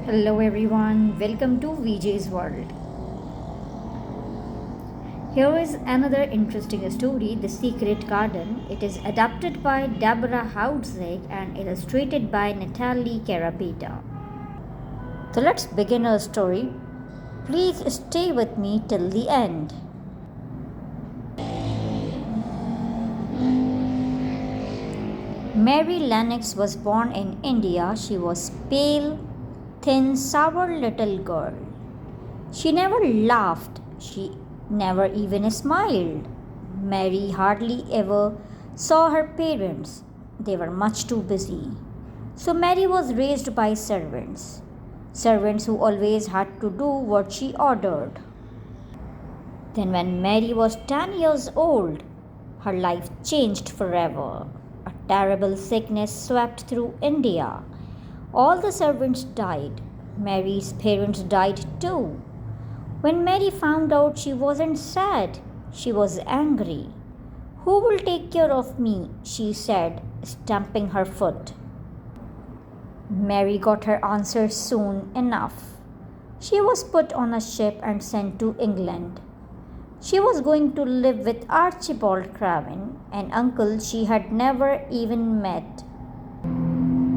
Hello everyone, welcome to VJ's World. Here is another interesting story, The Secret Garden. It is adapted by Deborah Houdzig and illustrated by Natalie Carapita. So let's begin our story. Please stay with me till the end. Mary Lennox was born in India. She was pale, thin, sour little girl. She never laughed. She never even smiled. Mary hardly ever saw her parents. They were much too busy. So Mary was raised by servants who always had to do what she ordered. Then, when Mary was 10 years old, her life changed forever. A terrible sickness swept through India. All the servants died. Mary's parents died too. When Mary found out, she wasn't sad, she was angry. Who will take care of me? She said, stamping her foot. Mary got her answer soon enough. She was put on a ship and sent to England. She was going to live with Archibald Craven, an uncle she had never even met.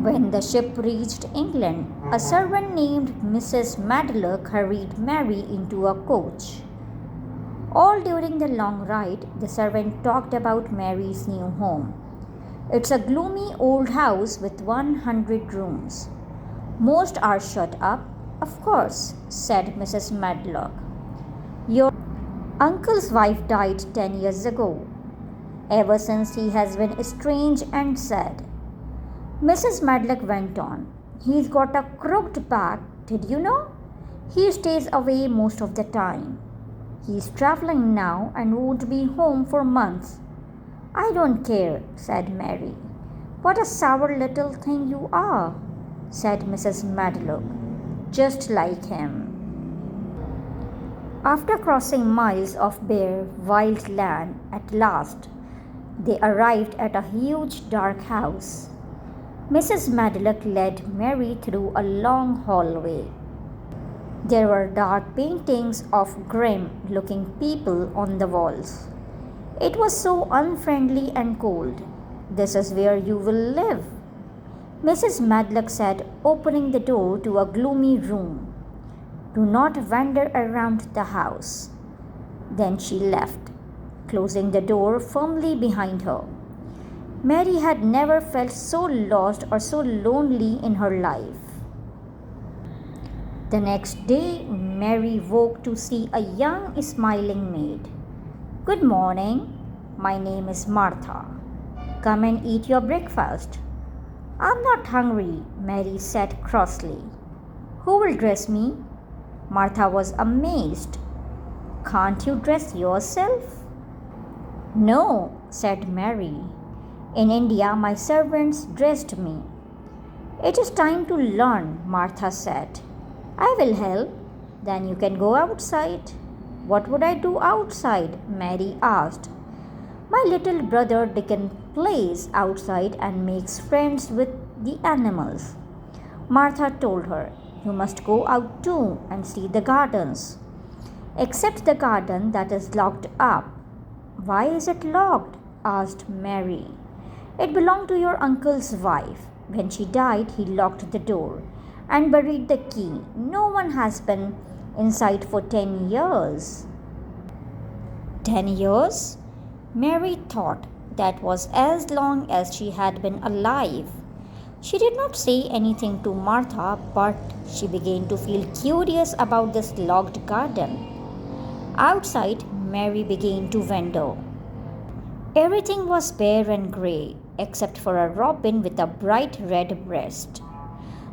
When the ship reached England, a servant named Mrs. Medlock hurried Mary into a coach. All during the long ride, the servant talked about Mary's new home. It's a gloomy old house with 100 rooms. Most are shut up, of course, said Mrs. Medlock. Your uncle's wife died 10 years ago. Ever since he has been strange and sad. Mrs. Medlock went on. He's got a crooked back, did you know? He stays away most of the time. He's traveling now and won't be home for months. I don't care, said Mary. What a sour little thing you are, said Mrs. Medlock. Just like him. After crossing miles of bare, wild land, at last, they arrived at a huge, dark house. Mrs. Medlock led Mary through a long hallway. There were dark paintings of grim looking people on the walls. It was so unfriendly and cold. This is where you will live, Mrs. Medlock said, opening the door to a gloomy room. Do not wander around the house. Then she left, closing the door firmly behind her. Mary had never felt so lost or so lonely in her life. The next day, Mary woke to see a young, smiling maid. Good morning. My name is Martha. Come and eat your breakfast. I'm not hungry, Mary said crossly. Who will dress me? Martha was amazed. Can't you dress yourself? No, said Mary. In India, my servants dressed me. It is time to learn, Martha said. I will help. Then you can go outside. What would I do outside? Mary asked. My little brother Dickon plays outside and makes friends with the animals. Martha told her, You must go out too and see the gardens. Except the garden that is locked up. Why is it locked? Asked Mary. It belonged to your uncle's wife. When she died, he locked the door and buried the key. No one has been inside for 10 years. 10 years? Mary thought that was as long as she had been alive. She did not say anything to Martha, but she began to feel curious about this locked garden. Outside, Mary began to wander. Everything was bare and grey, except for a robin with a bright red breast.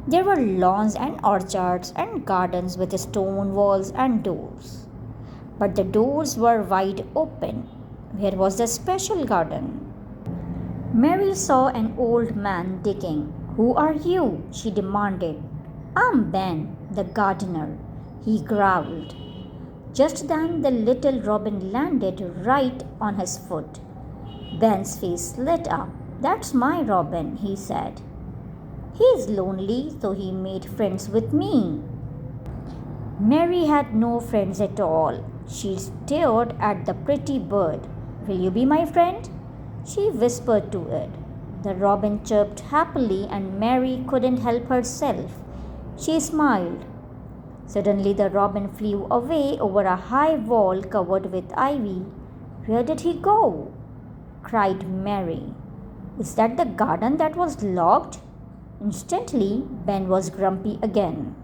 There were lawns and orchards and gardens with stone walls and doors. But the doors were wide open. Where was the special garden? Mary saw an old man digging. Who are you? She demanded. I'm Ben, the gardener, he growled. Just then the little robin landed right on his foot. Ben's face lit up. That's my robin, he said. He is lonely, so he made friends with me. Mary had no friends at all. She stared at the pretty bird. Will you be my friend? She whispered to it. The robin chirped happily, and Mary couldn't help herself. She smiled. Suddenly, the robin flew away over a high wall covered with ivy. Where did he go? Cried Mary. Is that the garden that was locked? Instantly, Ben was grumpy again.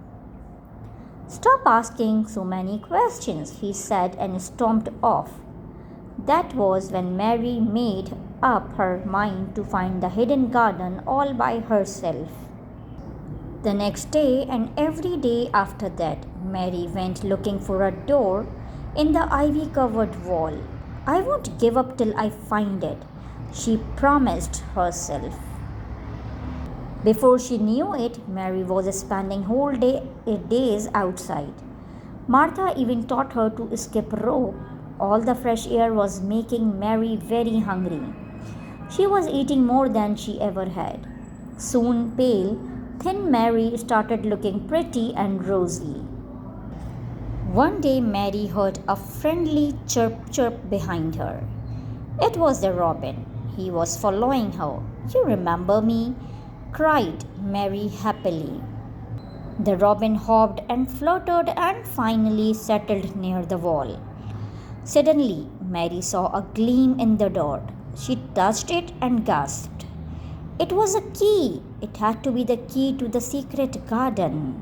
Stop asking so many questions, he said and stormed off. That was when Mary made up her mind to find the hidden garden all by herself. The next day and every day after that, Mary went looking for a door in the ivy covered wall. I won't give up till I find it, she promised herself. Before she knew it, Mary was spending days outside. Martha even taught her to skip rope. All the fresh air was making Mary very hungry. She was eating more than she ever had. Soon pale, thin Mary started looking pretty and rosy. One day Mary heard a friendly chirp chirp behind her. It was the robin. He was following her. You remember me? Cried Mary happily. The robin hopped and fluttered and finally settled near the wall. Suddenly, Mary saw a gleam in the door. She touched it and gasped. It was a key. It had to be the key to the secret garden.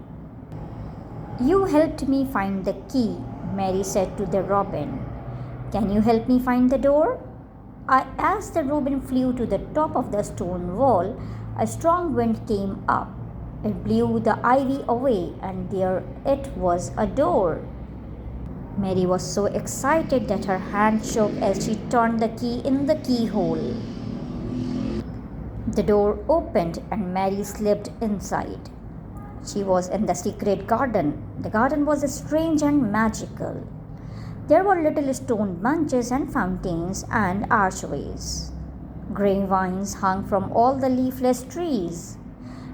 You helped me find the key, Mary said to the robin. Can you help me find the door? As the robin flew to the top of the stone wall, a strong wind came up. It blew the ivy away, and there it was, a door. Mary was so excited that her hand shook as she turned the key in the keyhole. The door opened, and Mary slipped inside. She was in the secret garden. The garden was strange and magical. There were little stone benches and fountains and archways. Grapevines hung from all the leafless trees.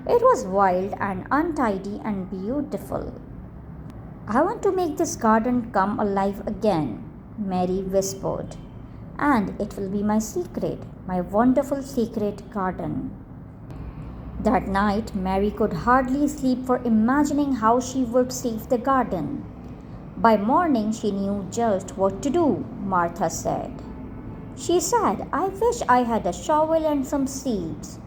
It was wild and untidy and beautiful. I want to make this garden come alive again, Mary whispered. And it will be my secret, my wonderful secret garden. That night, Mary could hardly sleep for imagining how she would save the garden. By morning, she knew just what to do, Martha said. She said, I wish I had a shovel and some seeds.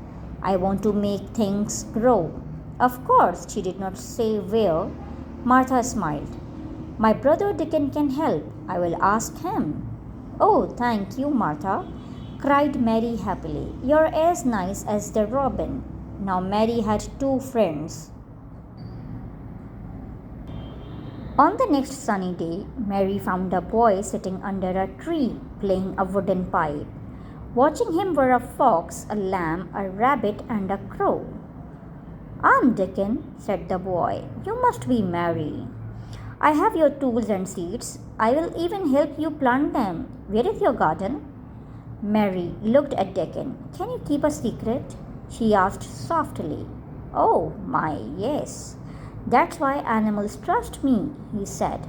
I want to make things grow. Of course, she did not say where. Martha smiled. My brother Dickon can help. I will ask him. Oh, thank you, Martha, cried Mary happily. You're as nice as the robin. Now Mary had two friends. On the next sunny day, Mary found a boy sitting under a tree playing a wooden pipe. Watching him were a fox, a lamb, a rabbit, and a crow. I'm Dickon, said the boy. You must be Mary. I have your tools and seeds. I will even help you plant them. Where is your garden? Mary looked at Dickon. Can you keep a secret? She asked softly. Oh, my, yes. That's why animals trust me, he said.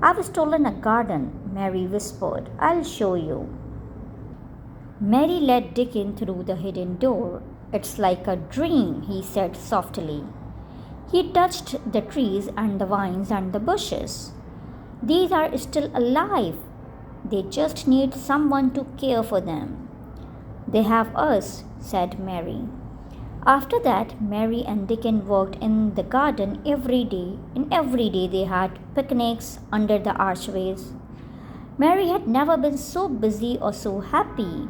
I've stolen a garden, Mary whispered. I'll show you. Mary led Dickon through the hidden door. It's like a dream, he said softly. He touched the trees and the vines and the bushes. These are still alive. They just need someone to care for them. They have us, said Mary. After that, Mary and Dickon worked in the garden every day, and every day they had picnics under the archways. Mary had never been so busy or so happy.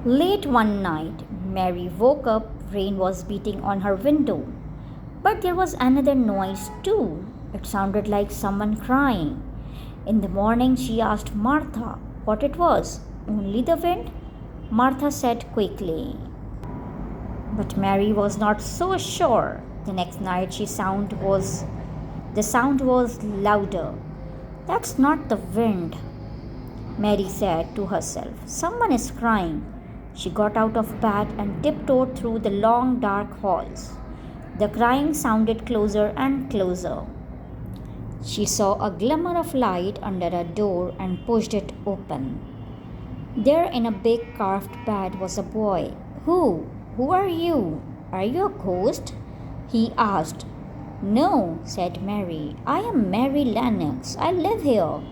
Late one night, Mary woke up. Rain was beating on her window. But there was another noise too. It sounded like someone crying. In the morning, she asked Martha what it was. Only the wind? Martha said quickly. But Mary was not so sure. The next night the sound was louder. That's not the wind, Mary said to herself. Someone is crying. She got out of bed and tiptoed through the long dark halls. The crying sounded closer and closer. She saw a glimmer of light under a door and pushed it open. There in a big carved bed was a boy. Who are you? Are you a ghost? He asked. No, said Mary. I am Mary Lennox. I live here.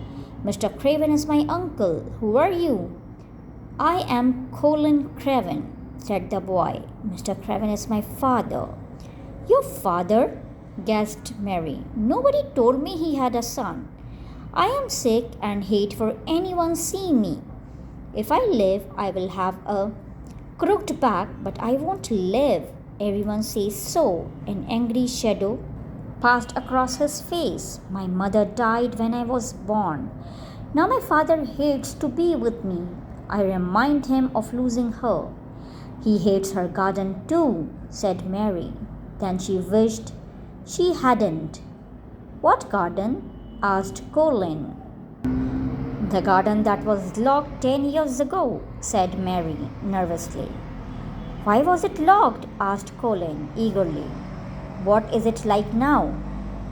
Mr. Craven is my uncle. Who are you? I am Colin Craven, said the boy. Mr. Craven is my father. Your father? Gasped Mary. Nobody told me he had a son. I am sick and hate for anyone see me. If I live, I will have a crooked back, but I won't live. Everyone says so. An angry shadow passed across his face. My mother died when I was born. Now my father hates to be with me. I remind him of losing her. He hates her garden too, said Mary. Then she wished she hadn't. What garden? Asked Colin. The garden that was locked 10 years ago, said Mary nervously. Why was it locked? Asked Colin eagerly. What is it like now?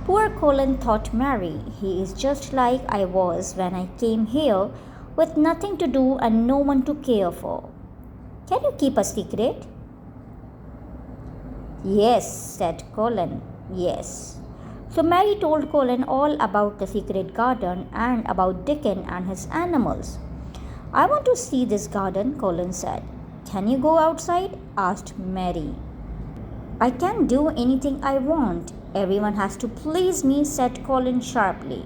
Poor Colin, thought Mary. He is just like I was when I came here with nothing to do and no one to care for. Can you keep a secret? Yes, said Colin. Yes. So Mary told Colin all about the secret garden and about Dickon and his animals. I want to see this garden, Colin said. Can you go outside? Asked Mary. I can't do anything I want. Everyone has to please me, said Colin sharply.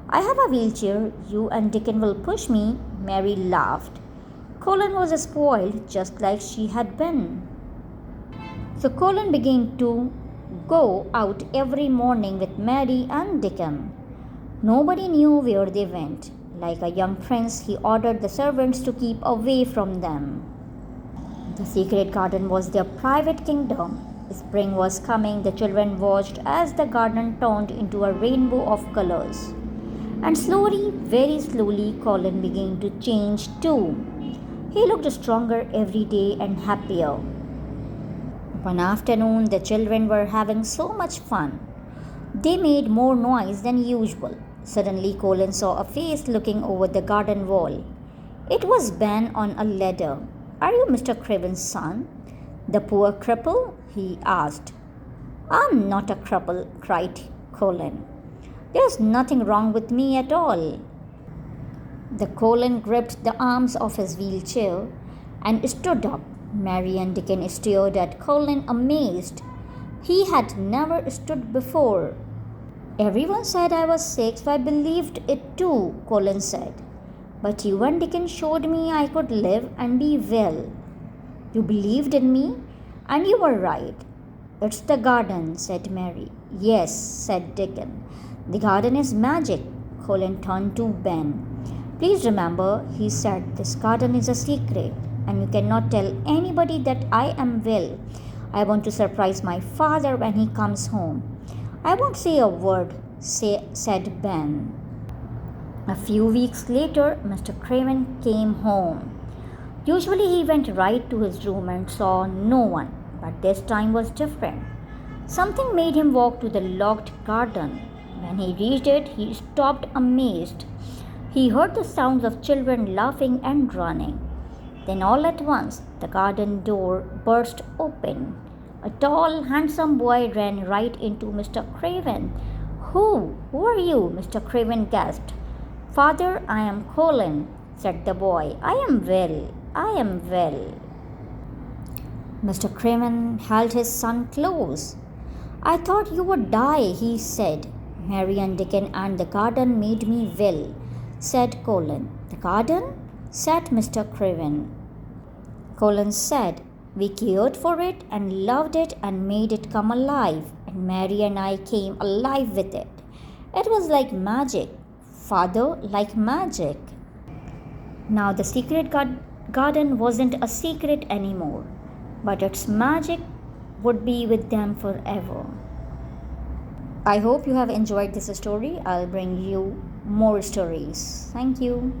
I have a wheelchair. You and Dickon will push me. Mary laughed. Colin was spoiled just like she had been. So Colin began to go out every morning with Mary and Dickon. Nobody knew where they went. Like a young prince, he ordered the servants to keep away from them. The secret garden was their private kingdom. Spring was coming. The children watched as the garden turned into a rainbow of colors. And slowly, very slowly, Colin began to change too. He looked stronger every day and happier. One afternoon, the children were having so much fun. They made more noise than usual. Suddenly, Colin saw a face looking over the garden wall. It was Ben on a ladder. Are you Mr. Craven's son? The poor cripple? He asked. I'm not a cripple, cried Colin. There's nothing wrong with me at all. The Colin gripped the arms of his wheelchair and stood up. Mary and Dickon stared at Colin amazed. He had never stood before. Everyone said I was sick, so I believed it too, Colin said. But you and Dickon showed me I could live and be well. You believed in me, and you were right. It's the garden, said Mary. Yes, said Dickon. The garden is magic. Colin turned to Ben. Please remember, he said, this garden is a secret, and you cannot tell anybody that I am well. I want to surprise my father when he comes home. I won't say a word, said Ben. A few weeks later, Mr. Craven came home. Usually he went right to his room and saw no one, but this time was different. Something made him walk to the locked garden. When he reached it, he stopped amazed. He heard the sounds of children laughing and running. Then all at once, the garden door burst open. A tall, handsome boy ran right into Mr. Craven. Who are you? Mr. Craven gasped. Father, I am Colin, said the boy. I am well. Mr. Craven held his son close. I thought you would die, he said. Mary and Dickon and the garden made me well, said Colin. The garden? Said Mr. Craven. Colin said, we cared for it and loved it and made it come alive, and Mary and I came alive with it. It was like magic, Father, like magic. Now the secret garden wasn't a secret anymore, but its magic would be with them forever. I hope you have enjoyed this story. I'll bring you more stories. Thank you.